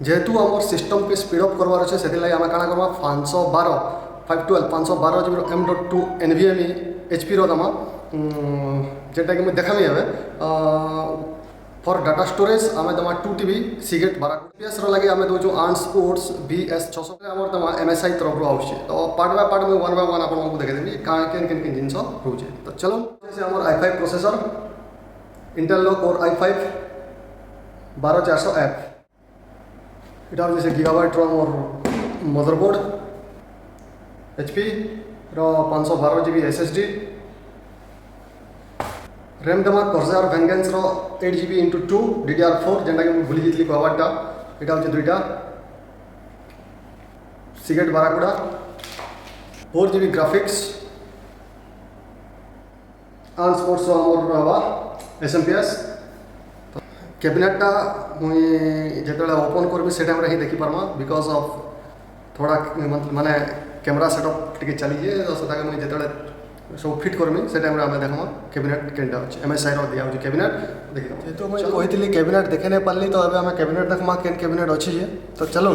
जेहेतु आम सिस्टम के स्पीड अप करवार अच्छे से आम क्या करवा 512 512 512 जीबी M.2 NVMe HP दमा जेटा कि मुझे देखामी हे फॉर डाटा स्टोरेज आम दमा 2 TB सिगेट 12 लगे आम दौचु आंस कोर्स BS600 आम दमा MSI तरफ आउे तो पार्ट बाय पार्ट मुझे वन बाय वन आपको देखेदेवी क्या केन केन केन जिन रोचे तो चलो जैसे आम i5 processor Intel core i5 12400F इटा जैसे गीगाबाइट और मदरबोर्ड HP रो 512 GB SSD रैम दमा कर्जार वेंगेंस रो 8 GB × 2 DDR4 जेनटा कि भूली जाइली कहवाटा इटा होचे दुईटा सिगेट बाराकुड़ा 4 GB ग्राफिक्स आंस कोर्स आमर हवा SMPS कैबिनेटा मुई जेतले ओपन करबी से टाइम रे ही देखि परमा बिकॉज ऑफ थोड़ा माने कैमरा सेटअप टिके चलीजे तो सेटा मुई जेतले सब फिट करमी से टाइम रे आमे देखमा कैबिनेट केनटा अछि MSI रो दिया होची कैबिनेट देखि तो मुई कहितली कैबिनेट देखे नै पारली तो अबे आमे कैबिनेट देखमा केन कैबिनेट अछि जे तो चलो